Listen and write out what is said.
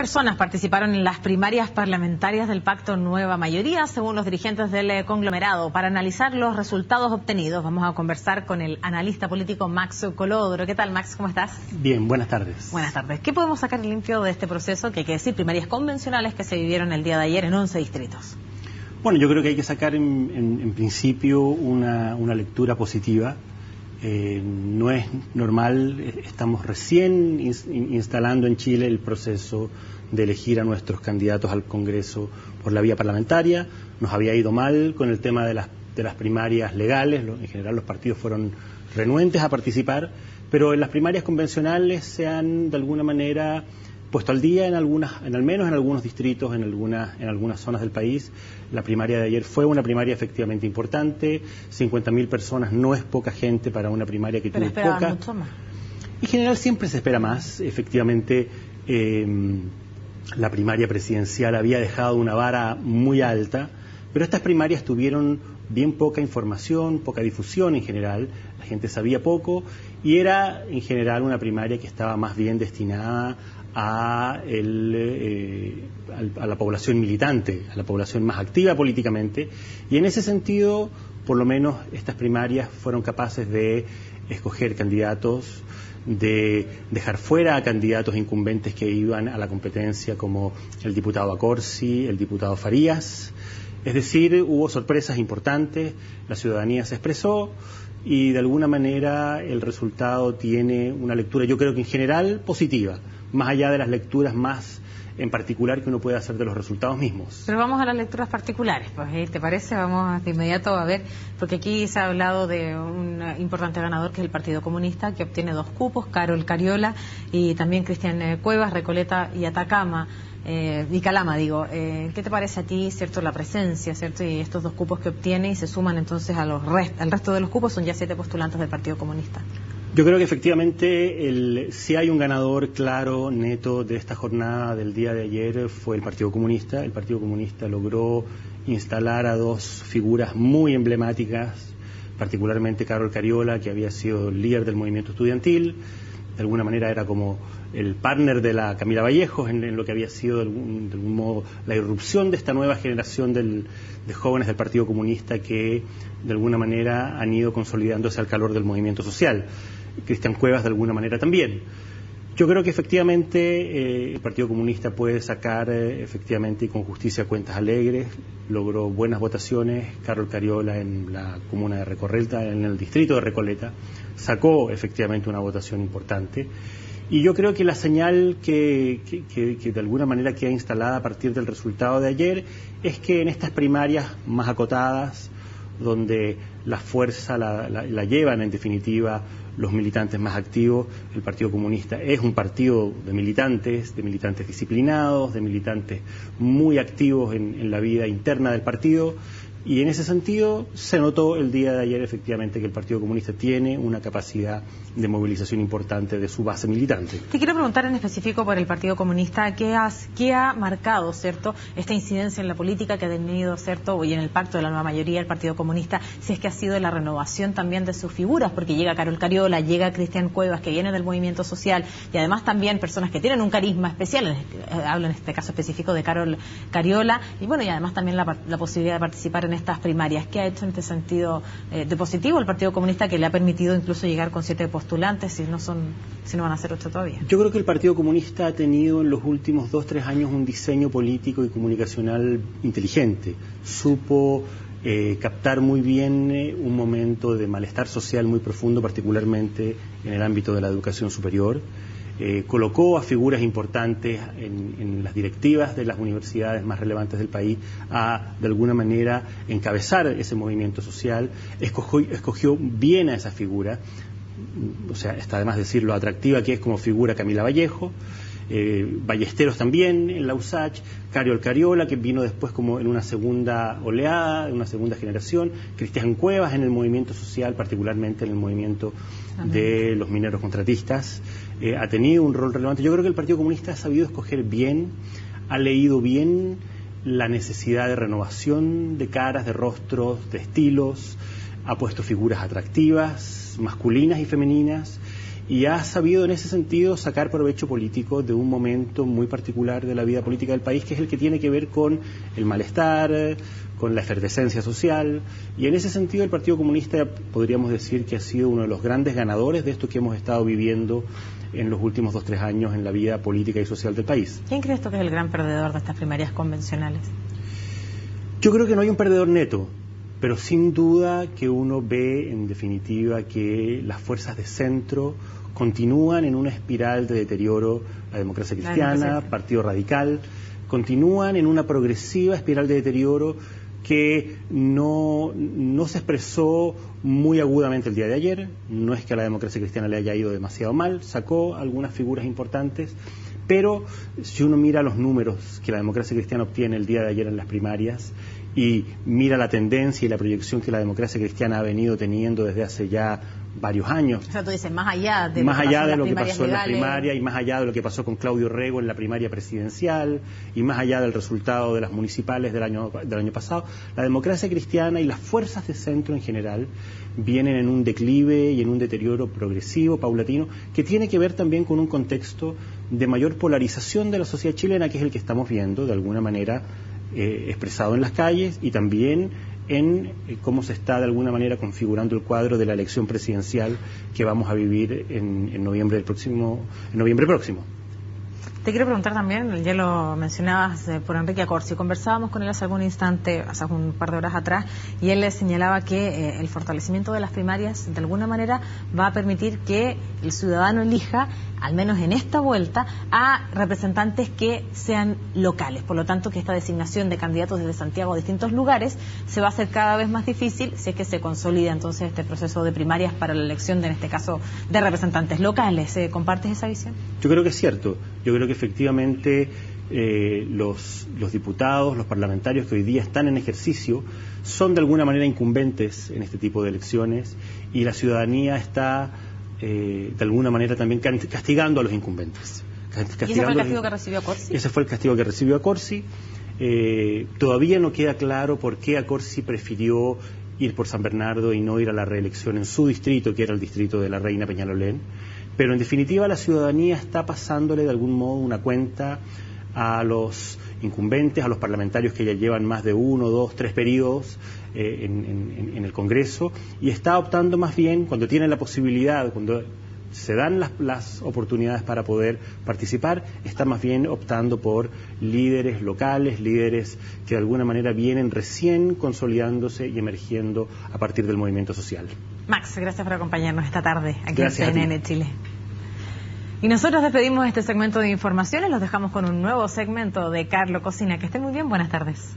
Personas participaron en las primarias parlamentarias del Pacto Nueva Mayoría, según los dirigentes del conglomerado. Para analizar los resultados obtenidos, vamos a conversar con el analista político Max Colodro. ¿Qué tal, Max? ¿Cómo estás? Bien, buenas tardes. Buenas tardes. ¿Qué podemos sacar limpio de este proceso, que hay que decir, primarias convencionales que se vivieron el día de ayer en 11 distritos? Bueno, yo creo que hay que sacar en principio una lectura positiva. No es normal, estamos recién instalando en Chile el proceso de elegir a nuestros candidatos al Congreso por la vía parlamentaria. Nos había ido mal con el tema de las primarias legales, en general los partidos fueron renuentes a participar, pero en las primarias convencionales se han de alguna manera puesto al día al menos en algunos distritos, en algunas zonas del país. La primaria de ayer fue una primaria efectivamente importante. 50.000 personas no es poca gente para una primaria que tuvo poca. Mucho más. En general siempre se espera más. Efectivamente, la primaria presidencial había dejado una vara muy alta, pero estas primarias tuvieron bien poca información, poca difusión en general. La gente sabía poco y era en general una primaria que estaba más bien destinada a la población militante, a la población más activa políticamente, y en ese sentido, por lo menos estas primarias fueron capaces de escoger candidatos, de dejar fuera a candidatos incumbentes que iban a la competencia, como el diputado Accorsi, el diputado Farías. Es decir, hubo sorpresas importantes, la ciudadanía se expresó y de alguna manera el resultado tiene una lectura, yo creo que en general positiva, más allá de las lecturas más en particular que uno puede hacer de los resultados mismos. Pero vamos a las lecturas particulares, pues, ¿te parece? Vamos de inmediato a ver, porque aquí se ha hablado de un importante ganador que es el Partido Comunista, que obtiene 2 cupos, Carol Cariola y también Cristian Cuevas, Recoleta y Atacama. Y Calama, digo, ¿qué te parece a ti, cierto, la presencia, cierto, y estos 2 cupos que obtiene y se suman entonces al resto de los cupos? Son ya 7 postulantes del Partido Comunista. Yo creo que efectivamente si hay un ganador claro, neto de esta jornada del día de ayer fue el Partido Comunista. El Partido Comunista logró instalar a 2 figuras muy emblemáticas, particularmente Carol Cariola, que había sido líder del movimiento estudiantil. De alguna manera era como el partner de la Camila Vallejos en lo que había sido de algún modo la irrupción de esta nueva generación de jóvenes del Partido Comunista que de alguna manera han ido consolidándose al calor del movimiento social. Cristian Cuevas de alguna manera también. Yo creo que efectivamente el Partido Comunista puede sacar efectivamente y con justicia cuentas alegres, logró buenas votaciones. Carol Cariola en la comuna de Recoleta, en el distrito de Recoleta, sacó efectivamente una votación importante. Y yo creo que la señal que de alguna manera queda instalada a partir del resultado de ayer es que en estas primarias más acotadas, donde la fuerza la llevan en definitiva los militantes más activos, el Partido Comunista es un partido de militantes disciplinados, de militantes muy activos en la vida interna del partido. Y en ese sentido se notó el día de ayer efectivamente que el Partido Comunista tiene una capacidad de movilización importante de su base militante. Te quiero preguntar en específico por el Partido Comunista, ¿qué ha marcado, cierto, esta incidencia en la política que ha tenido, cierto, y en el Pacto de la Nueva Mayoría el Partido Comunista, si es que ha sido la renovación también de sus figuras? Porque llega Carol Cariola, llega Cristian Cuevas, que viene del movimiento social, y además también personas que tienen un carisma especial, hablo en este caso específico de Carol Cariola, y bueno, y además también la posibilidad de participar en estas primarias. ¿Qué ha hecho en este sentido de positivo el Partido Comunista, que le ha permitido incluso llegar con 7 postulantes, si no van a ser 8 todavía? Yo creo que el Partido Comunista ha tenido en los últimos 2-3 años un diseño político y comunicacional inteligente. Supo captar muy bien un momento de malestar social muy profundo, particularmente en el ámbito de la educación superior. Colocó a figuras importantes en las directivas de las universidades más relevantes del país a, de alguna manera, encabezar ese movimiento social. Escogió bien a esa figura, o sea, está además decirlo atractiva que es como figura Camila Vallejo, Ballesteros también en la USACH, Carol Cariola, que vino después como en una segunda oleada, en una segunda generación, Cristian Cuevas en el movimiento social, particularmente en el movimiento de los mineros contratistas, ha tenido un rol relevante. Yo creo que el Partido Comunista ha sabido escoger bien, ha leído bien la necesidad de renovación de caras, de rostros, de estilos, ha puesto figuras atractivas, masculinas y femeninas, y ha sabido en ese sentido sacar provecho político de un momento muy particular de la vida política del país, que es el que tiene que ver con el malestar, con la efervescencia social, y en ese sentido el Partido Comunista podríamos decir que ha sido uno de los grandes ganadores de esto que hemos estado viviendo en los últimos 2 o 3 años en la vida política y social del país. ¿Quién crees tú que es el gran perdedor de estas primarias convencionales? Yo creo que no hay un perdedor neto, pero sin duda que uno ve en definitiva que las fuerzas de centro continúan en una espiral de deterioro, la democracia cristiana, Partido Radical, continúan en una progresiva espiral de deterioro que no se expresó muy agudamente el día de ayer. No es que a la democracia cristiana le haya ido demasiado mal, sacó algunas figuras importantes, pero si uno mira los números que la democracia cristiana obtiene el día de ayer en las primarias y mira la tendencia y la proyección que la democracia cristiana ha venido teniendo desde hace ya varios años. O sea, tú dices, más allá de lo que pasó en la primaria y más allá de lo que pasó con Claudio Rego en la primaria presidencial y más allá del resultado de las municipales del año pasado, la democracia cristiana y las fuerzas de centro en general vienen en un declive y en un deterioro progresivo, paulatino, que tiene que ver también con un contexto de mayor polarización de la sociedad chilena, que es el que estamos viendo de alguna manera expresado en las calles y también en cómo se está de alguna manera configurando el cuadro de la elección presidencial que vamos a vivir en noviembre próximo. Te quiero preguntar también, ya lo mencionabas por Enrique Accorsi, conversábamos con él hace algún instante, hace un par de horas atrás, y él le señalaba que el fortalecimiento de las primarias de alguna manera va a permitir que el ciudadano elija, al menos en esta vuelta, a representantes que sean locales. Por lo tanto, que esta designación de candidatos desde Santiago a distintos lugares se va a hacer cada vez más difícil si es que se consolida entonces este proceso de primarias para la elección de, en este caso, de representantes locales. ¿Compartes esa visión? Yo creo que es cierto. Yo creo que efectivamente los diputados, los parlamentarios que hoy día están en ejercicio son de alguna manera incumbentes en este tipo de elecciones y la ciudadanía está de alguna manera también castigando a los incumbentes. ¿Y ese fue el castigo que recibió Accorsi? Ese fue el castigo que recibió Accorsi. Todavía no queda claro por qué Accorsi prefirió ir por San Bernardo y no ir a la reelección en su distrito, que era el distrito de la Reina Peñalolén. Pero en definitiva la ciudadanía está pasándole de algún modo una cuenta a los incumbentes, a los parlamentarios que ya llevan más de 1, 2, 3 periodos en el Congreso, y está optando más bien, cuando tienen la posibilidad, cuando se dan las oportunidades para poder participar, está más bien optando por líderes locales, líderes que de alguna manera vienen recién consolidándose y emergiendo a partir del movimiento social. Max, gracias por acompañarnos esta tarde aquí gracias en CNN Chile. Y nosotros despedimos este segmento de informaciones, los dejamos con un nuevo segmento de Carlo Cocina. Que estén muy bien, buenas tardes.